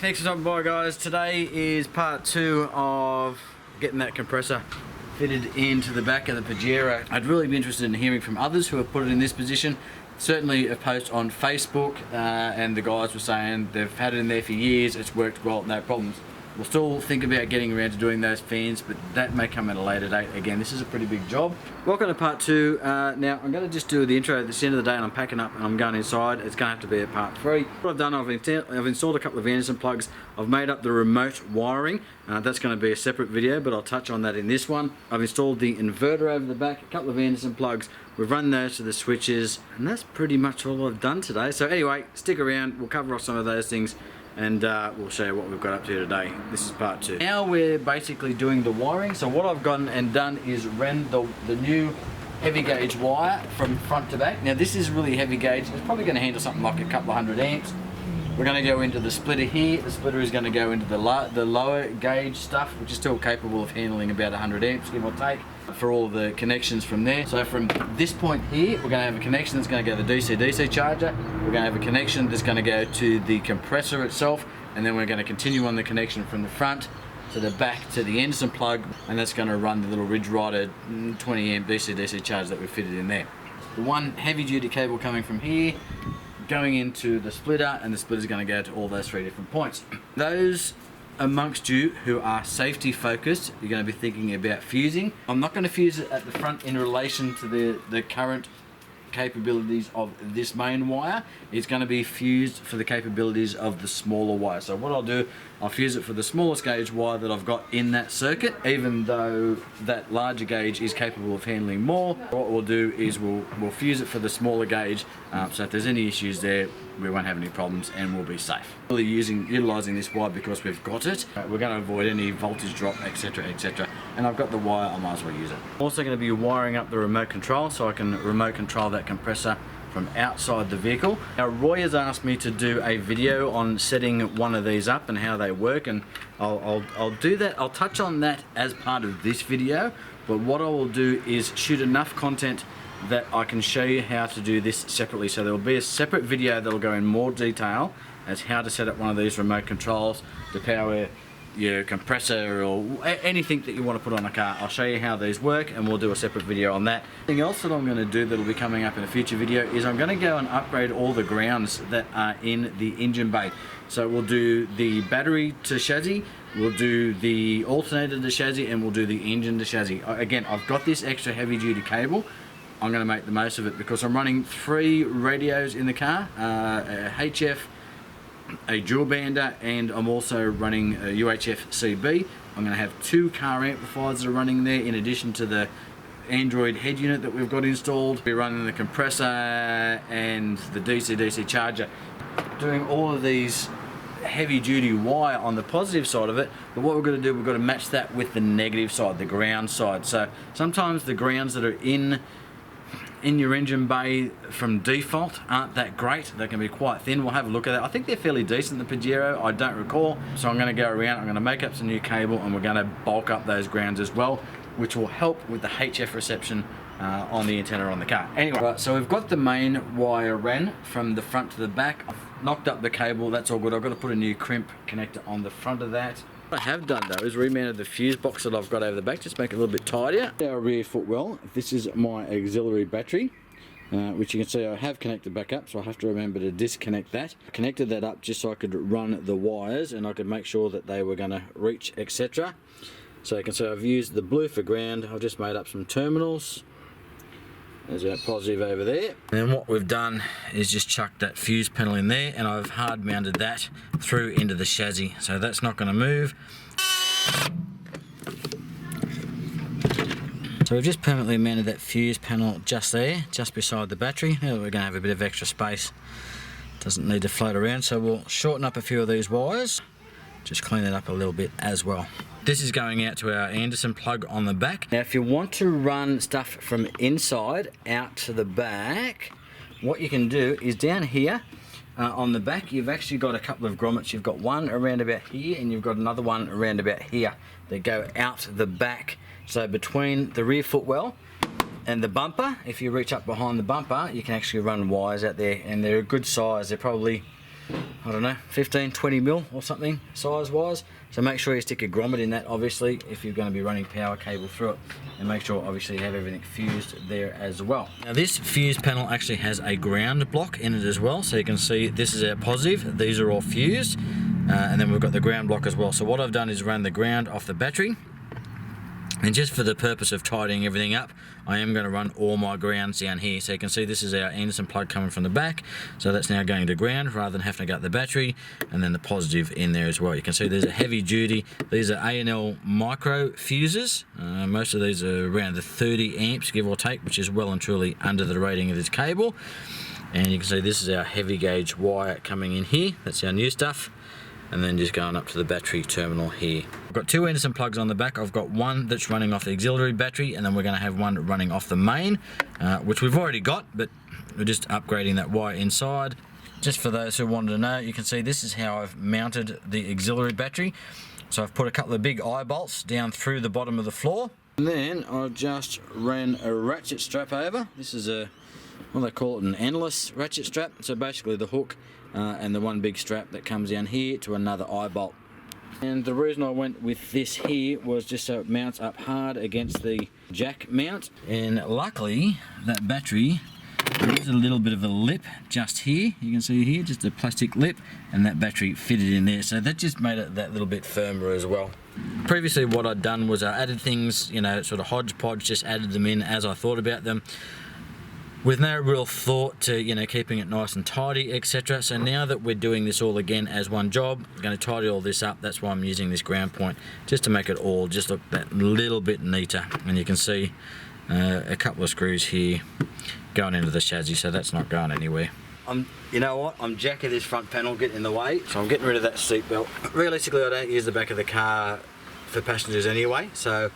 thanks for stopping by, guys. Today is part 2 of getting that compressor fitted into the back of the Pajero. I'd really be interested in hearing from others who have put it in this position. Certainly a post on Facebook and the guys were saying they've had it in there for years, it's worked well, no problems. We'll still think about getting around to doing those fans, but that may come at a later date. Again, this is a pretty big job. Welcome to part 2. Now, I'm going to just do the intro at the end of the day, and I'm packing up and I'm going inside. It's going to have to be a part 3. What I've done, I've installed a couple of Anderson plugs. I've made up the remote wiring. That's going to be a separate video, but I'll touch on that in this one. I've installed the inverter over the back, a couple of Anderson plugs. We've run those to the switches, and that's pretty much all I've done today. So anyway, stick around. We'll cover off some of those things, and we'll show you what we've got up to today. This is part 2. Now we're basically doing the wiring. So what I've gone and done is ran the new heavy gauge wire from front to back. Now this is really heavy gauge. It's probably going to handle something like a couple of 100 amps. We're going to go into the splitter here. The splitter is going to go into the lower gauge stuff, which is still capable of handling about 100 amps, give or take, for all the connections from there. So from this point here, we're going to have a connection that's going to go to the DCDC charger. We're going to have a connection that's going to go to the compressor itself, and then we're going to continue on the connection from the front to the back to the Anderson plug, and that's going to run the little Ridge Rider 20 amp DCDC charger that we've fitted in there. The one heavy duty cable coming from here, going into the splitter, and the splitter is going to go to all those 3 different points. Those amongst you who are safety focused, you're going to be thinking about fusing. I'm not going to fuse it at the front in relation to the current capabilities of this main wire. It's going to be fused for the capabilities of the smaller wire. So what I'll do, I'll fuse it for the smallest gauge wire that I've got in that circuit, even though that larger gauge is capable of handling more. What we'll do is we'll fuse it for the smaller gauge, so if there's any issues there, we won't have any problems and we'll be safe. Really utilising this wire because we've got it. We're going to avoid any voltage drop, etc, etc. And I've got the wire, I might as well use it. Also going to be wiring up the remote control so I can remote control that compressor from outside the vehicle. Now Roy has asked me to do a video on setting one of these up and how they work, and I'll do that. I'll touch on that as part of this video, but what I will do is shoot enough content that I can show you how to do this separately. So there will be a separate video that will go in more detail as how to set up one of these remote controls to power your compressor or anything that you want to put on a car. I'll show you how these work and we'll do a separate video on that. Something else that I'm going to do that will be coming up in a future video is I'm going to go and upgrade all the grounds that are in the engine bay. So we'll do the battery to chassis, we'll do the alternator to chassis, and we'll do the engine to chassis. Again, I've got this extra heavy duty cable. I'm going to make the most of it because I'm running 3 radios in the car, a HF, a dual bander, and I'm also running a UHF CB. I'm going to have 2 car amplifiers that are running there in addition to the Android head unit that we've got installed. We're running the compressor and the DC-DC charger. Doing all of these heavy duty wire on the positive side of it, but what we're going to do, we've got to match that with the negative side, the ground side. So sometimes the grounds that are in your engine bay from default aren't that great. They can be quite thin. We'll have a look at that. I think they're fairly decent, the Pajero, I don't recall. So I'm going to go around, I'm going to make up some new cable, and we're going to bulk up those grounds as well, which will help with the HF reception on the antenna on the car. Anyway, right, so we've got the main wire ran from the front to the back. I've knocked up the cable, that's all good. I've got to put a new crimp connector on the front of that. What I have done though is remounted the fuse box that I've got over the back, just make it a little bit tidier. Our rear footwell, this is my auxiliary battery, which you can see I have connected back up, so I have to remember to disconnect that. I connected that up just so I could run the wires and I could make sure that they were going to reach, etc. So you can see I've used the blue for ground. I've just made up some terminals. There's our positive over there. And then what we've done is just chucked that fuse panel in there, and I've hard mounted that through into the chassis. So that's not going to move. So we've just permanently mounted that fuse panel just there, just beside the battery. Now we're going to have a bit of extra space. Doesn't need to float around, so we'll shorten up a few of these wires. Just clean it up a little bit as well. This is going out to our Anderson plug on the back. Now if you want to run stuff from inside out to the back, what you can do is down here on the back, you've actually got a couple of grommets. You've got one around about here and you've got another one around about here. They go out the back. So between the rear footwell and the bumper, if you reach up behind the bumper, you can actually run wires out there, and they're a good size. They're probably I don't know, 15, 20 mil or something size wise. So make sure you stick a grommet in that, obviously, if you're going to be running power cable through it, and make sure obviously you have everything fused there as well. Now this fuse panel actually has a ground block in it as well, so you can see this is our positive, these are all fused, and then we've got the ground block as well. So what I've done is run the ground off the battery, and just for the purpose of tidying everything up, I am going to run all my grounds down here. So you can see this is our Anderson plug coming from the back. So that's now going to ground rather than having to gut the battery, and then the positive in there as well. You can see there's a heavy duty. These are A&L micro fuses. Most of these are around the 30 amps, give or take, which is well and truly under the rating of this cable. And you can see this is our heavy gauge wire coming in here. That's our new stuff. And then just going up to the battery terminal here. I've got two Anderson plugs on the back. I've got one that's running off the auxiliary battery, and then we're going to have one running off the main, which we've already got, but we're just upgrading that wire inside. Just for those who wanted to know, you can see this is how I've mounted the auxiliary battery. So I've put a couple of big eye bolts down through the bottom of the floor, and then I just ran a ratchet strap over. This is what they call it, an endless ratchet strap. So basically the hook and the one big strap that comes down here to another eye bolt. And the reason I went with this here was just so it mounts up hard against the jack mount. And luckily that battery, there is a little bit of a lip just here. You can see here, just a plastic lip, and that battery fitted in there. So that just made it that little bit firmer as well. Previously what I'd done was I added things, you know, sort of hodgepodge, just added them in as I thought about them, with no real thought to, you know, keeping it nice and tidy, etc. So now that we're doing this all again as one job, I'm going to tidy all this up. That's why I'm using this ground point, just to make it all just look that little bit neater. And you can see a couple of screws here going into the chassis, so that's not going anywhere. You know what, I'm jacking this front panel, getting in the way, so I'm getting rid of that seat belt. Realistically, I don't use the back of the car for passengers anyway, so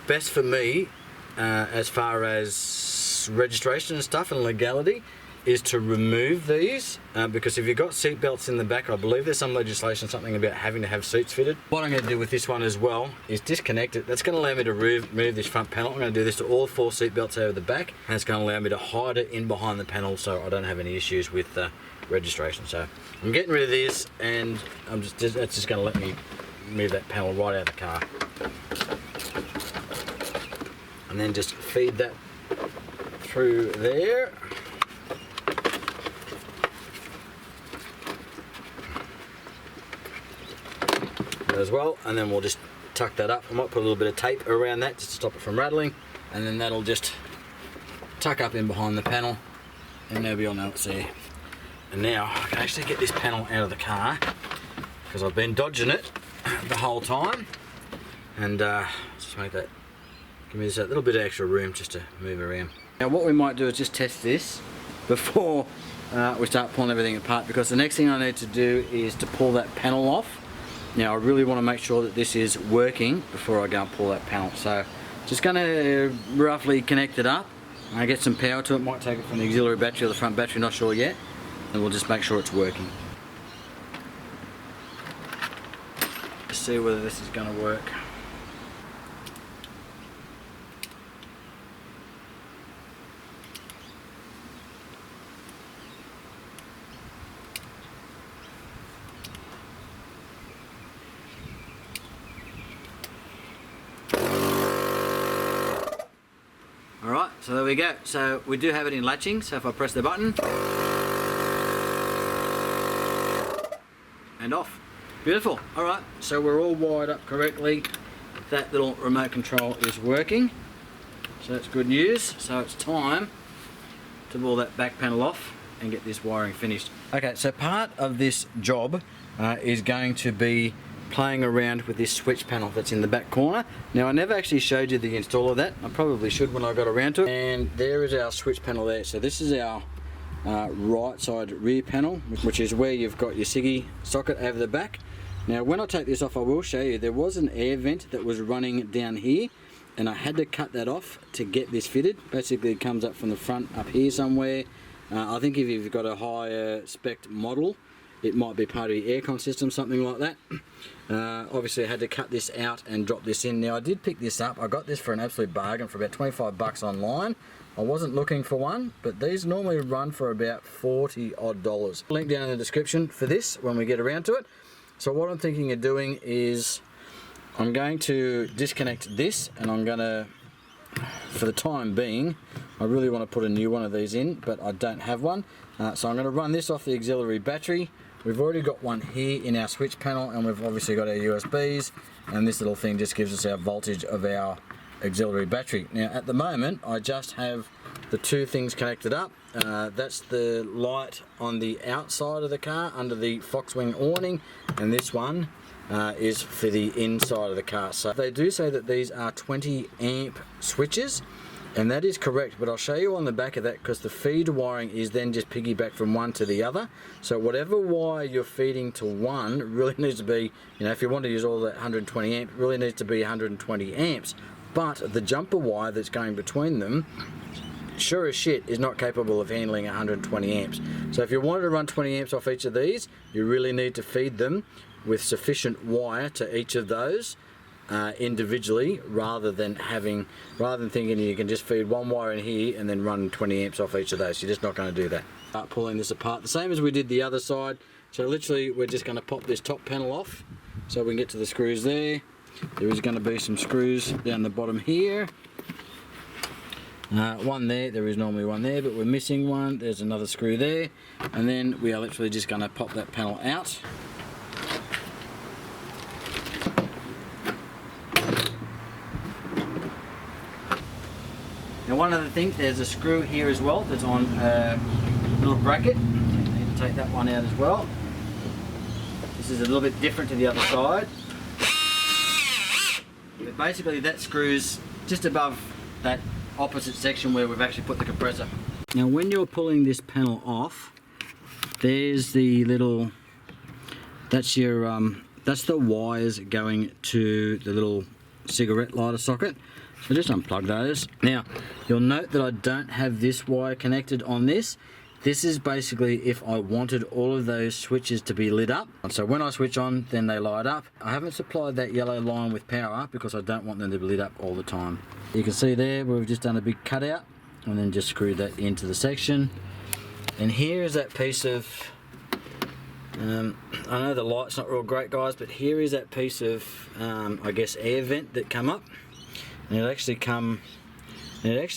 best for me as far as registration and stuff and legality is to remove these, because if you've got seat belts in the back, I believe there's some legislation, something about having to have seats fitted. What I'm going to do with this one as well is disconnect it. That's going to allow me to remove this front panel. I'm going to do this to all 4 seat belts over the back, and it's going to allow me to hide it in behind the panel so I don't have any issues with registration. So I'm getting rid of this, and that's just going to let me move that panel right out of the car, and then just feed that through there. As well, and then we'll just tuck that up. I might put a little bit of tape around that just to stop it from rattling, and then that'll just tuck up in behind the panel, and nobody will know it's there. And now I can actually get this panel out of the car, because I've been dodging it the whole time, and just make that, give me this a little bit of extra room just to move around. Now what we might do is just test this before we start pulling everything apart, because the next thing I need to do is to pull that panel off. Now I really want to make sure that this is working before I go and pull that panel. So just going to roughly connect it up. I get some power to it, might take it from the auxiliary battery or the front battery, not sure yet. And we'll just make sure it's working. Let's see whether this is going to work. Alright, so there we go. So we do have it in latching, so if I press the button, and off. Beautiful. Alright, so we're all wired up correctly. That little remote control is working. So that's good news. So it's time to pull that back panel off and get this wiring finished. Okay, so part of this job is going to be playing around with this switch panel that's in the back corner. Now I never actually showed you the install of that. I probably should when I got around to it. And there is our switch panel there. So this is our right side rear panel, which is where you've got your ciggy socket over the back. Now when I take this off, I will show you, there was an air vent that was running down here, and I had to cut that off to get this fitted. Basically it comes up from the front up here somewhere. I think if you've got a higher spec model, it might be part of your aircon system, something like that. Obviously I had to cut this out and drop this in. Now I did pick this up. I got this for an absolute bargain for about 25 bucks online. I wasn't looking for one, but these normally run for about $40 odd. Link down in the description for this when we get around to it. So what I'm thinking of doing is I'm going to disconnect this, and I'm going to, for the time being, I really want to put a new one of these in, but I don't have one. So I'm going to run this off the auxiliary battery. We've already got one here in our switch panel, and we've obviously got our USBs, and this little thing just gives us our voltage of our auxiliary battery. Now at the moment I just have the two things connected up. That's the light on the outside of the car under the Foxwing awning, and this one is for the inside of the car. So they do say that these are 20 amp switches, and that is correct, but I'll show you on the back of that, because the feed wiring is then just piggyback from one to the other. So whatever wire you're feeding to one really needs to be, you know, if you want to use all that 120 amp, it really needs to be 120 amps. But the jumper wire that's going between them, sure as shit, is not capable of handling 120 amps. So if you wanted to run 20 amps off each of these, you really need to feed them with sufficient wire to each of those individually, rather than thinking you can just feed one wire in here and then run 20 amps off each of those. You're just not going to do that. Start pulling this apart the same as we did the other side. So literally we're just going to pop this top panel off so we can get to the screws there. There is going to be some screws down the bottom here. One there is normally one there, but we're missing one. There's another screw there, and then we are literally just going to pop that panel out. Now one other thing, there's a screw here as well that's on a little bracket. I need to take that one out as well. This is a little bit different to the other side. But basically that screws just above that opposite section where we've actually put the compressor. Now when you're pulling this panel off, there's the little, that's the wires going to the little cigarette lighter socket. So just unplug those. Now you'll note that I don't have this wire connected on this. This is basically if I wanted all of those switches to be lit up. So when I switch on, then they light up. I haven't supplied that yellow line with power because I don't want them to be lit up all the time. You can see there we've just done a big cutout and then just screwed that into the section. And here is that piece of, I know the light's not real great guys, but here is that piece of, I guess, air vent that come up. And it actually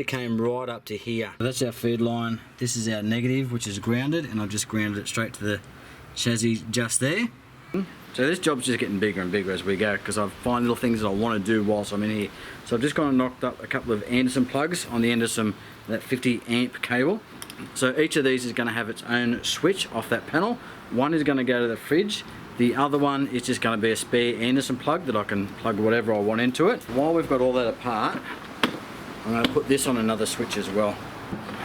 came right up to here. That's our feed line. This is our negative, which is grounded, and I've just grounded it straight to the chassis just there. So this job's just getting bigger and bigger as we go, because I find little things that I want to do whilst I'm in here. So I've just gone and knocked up a couple of Anderson plugs on the end of that 50 amp cable. So each of these is going to have its own switch off that panel. One is going to go to the fridge. The other one is just going to be a spare Anderson plug that I can plug whatever I want into it. While we've got all that apart, I'm going to put this on another switch as well.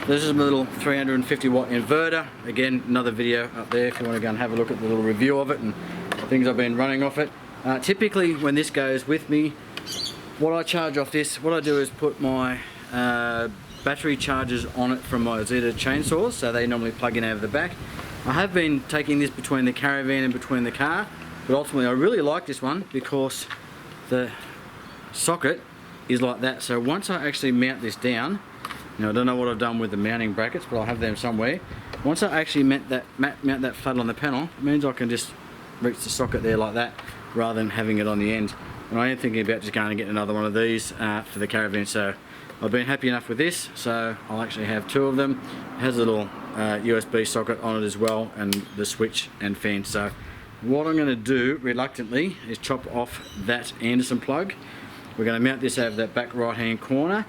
This is my little 350 watt inverter. Again, another video up there if you want to go and have a look at the little review of it and things I've been running off it. Typically when this goes with me, what I charge off this, what I do is put my battery chargers on it from my Ozito chainsaws, so they normally plug in over the back. I have been taking this between the caravan and between the car, but ultimately I really like this one because the socket is like that. So once I actually mount this down, now I don't know what I've done with the mounting brackets, but I'll have them somewhere. Once I actually mount that flat on the panel, it means I can just reach the socket there like that rather than having it on the end. And I am thinking about just going and getting another one of these for the caravan. So I've been happy enough with this, so I'll actually have two of them. It has a little USB socket on it as well, and the switch and fan. So what I'm going to do reluctantly is chop off that Anderson plug. We're going to mount this over that back right hand corner,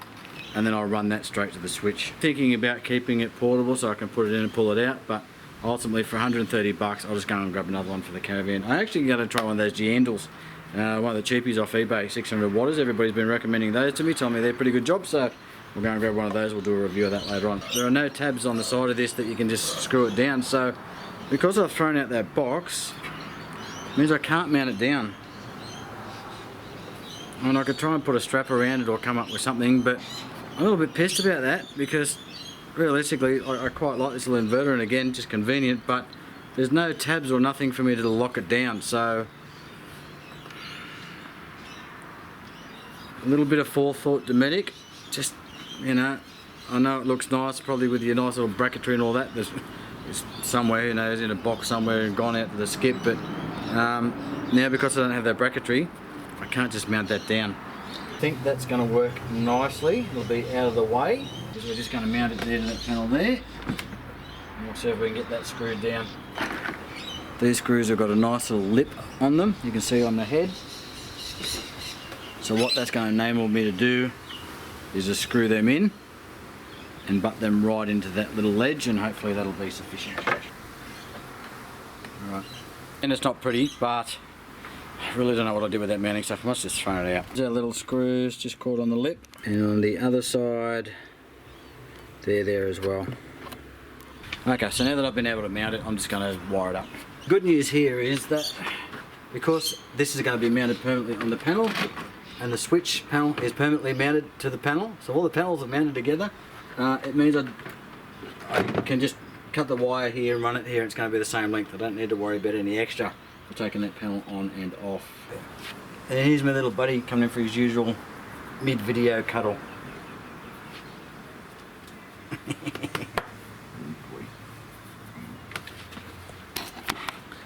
and then I'll run that straight to the switch. Thinking about keeping it portable so I can put it in and pull it out, but ultimately for 130 bucks I'll just go and grab another one for the caravan. I'm actually going to try one of those Geandals, one of the cheapies off eBay, 600 watters. Everybody's been recommending those to me, telling me they're a pretty good job, so we'll go and grab one of those. We'll do a review of that later on. There are no tabs on the side of this that you can just screw it down, so because I've thrown out that box, it means I can't mount it down. And I could try and put a strap around it or come up with something, but I'm a little bit pissed about that because realistically I quite like this little inverter, and again just convenient, but there's no tabs or nothing for me to lock it down. So a little bit of forethought, dometic, just, you know, I know it looks nice, probably with your nice little bracketry and all that. There's somewhere, you know, it's in a box somewhere and gone out to the skip, but now because I don't have that bracketry, I can't just mount that down. I think that's going to work nicely. It'll be out of the way, because we're just going to mount it there to that panel there. And we'll see if we can get that screwed down. These screws have got a nice little lip on them, you can see on the head. So what that's going to enable me to do is to screw them in and butt them right into that little ledge, and hopefully that'll be sufficient. Alright. And it's not pretty, but I really don't know what I did with that mounting stuff. I must just throw it out. There's our little screws just caught on the lip, and on the other side, they're there as well. Okay, so now that I've been able to mount it, I'm just going to wire it up. Good news here is that because this is going to be mounted permanently on the panel, and the switch panel is permanently mounted to the panel, so all the panels are mounted together, it means I can just cut the wire here and run it here, and it's going to be the same length. I don't need to worry about any extra for taking that panel on and off. And here's my little buddy coming in for his usual mid-video cuddle.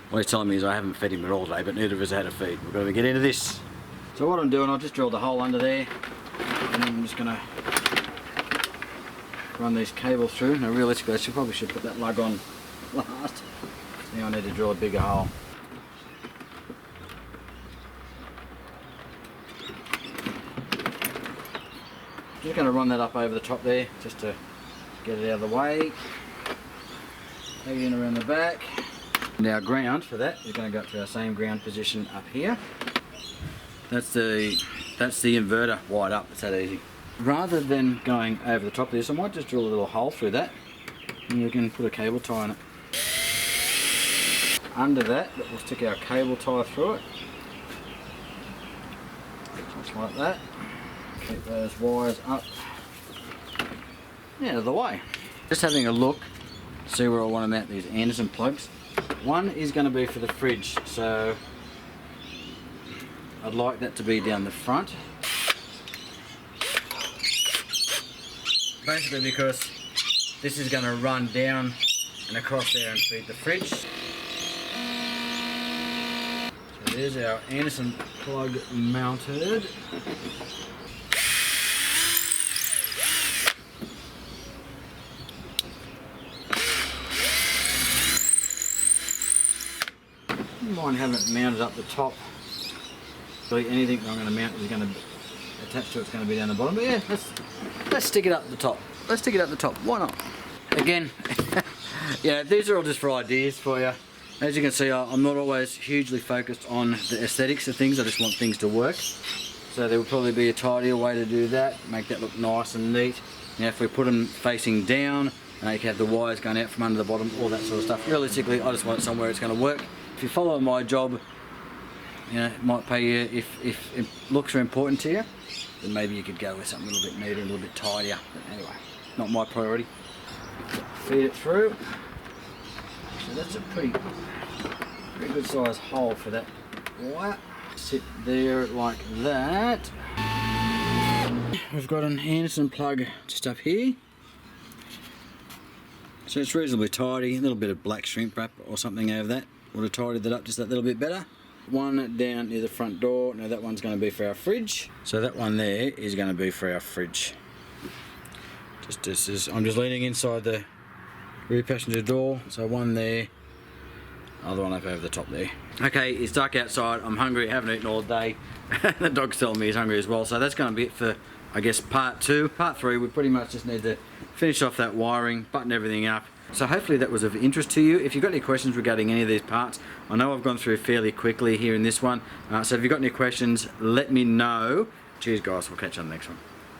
What he's telling me is I haven't fed him at all today, but neither of us had a feed. We've got to get into this. So what I'm doing, I've just drilled a hole under there, and then I'm just going to run these cables through. Now realistically, I probably should put that lug on last. Now I need to drill a bigger hole. Just going to run that up over the top there, just to get it out of the way. Take it in around the back. Now ground for that is going to go up to our same ground position up here. That's the inverter wired up. It's that easy. Rather than going over the top of this, I might just drill a little hole through that, and we can put a cable tie in it. Under that, we'll stick our cable tie through it, just like that. Keep those wires up out of the way. Just having a look, see where I want to mount these Anderson plugs. One is going to be for the fridge, so I'd like that to be down the front. Basically because this is going to run down and across there and feed the fridge. So there's our Anderson plug mounted. Mine haven't mounted up the top. Really anything I'm going to mount is going to attach to it's going to be down the bottom. But yeah, let's stick it up the top. Let's stick it up the top. Why not? Again, yeah, these are all just for ideas for you. As you can see, I'm not always hugely focused on the aesthetics of things. I just want things to work. So there will probably be a tidier way to do that. Make that look nice and neat. Now if we put them facing down, you can have the wires going out from under the bottom, all that sort of stuff. Realistically, I just want it somewhere it's going to work. If you follow my job, you know, it might pay you. If looks are important to you, then maybe you could go with something a little bit neater, a little bit tidier. But anyway, not my priority. Feed it through. So that's a pretty good size hole for that wire. Sit there like that. We've got an Anderson plug just up here. So it's reasonably tidy. A little bit of black shrink wrap or something over that would have tidied that up just that little bit better. One down near the front door. Now that one's going to be for our fridge. So that one there is going to be for our fridge. I'm just leaning inside the rear passenger door. So one there, other one up over the top there. Okay, it's dark outside. I'm hungry. I haven't eaten all day. The dog's telling me he's hungry as well. So that's going to be it for, I guess, part 2. Part 3, we pretty much just need to finish off that wiring, button everything up. So hopefully that was of interest to you. If you've got any questions regarding any of these parts, I know I've gone through fairly quickly here in this one. So if you've got any questions, let me know. Cheers guys, we'll catch you on the next one.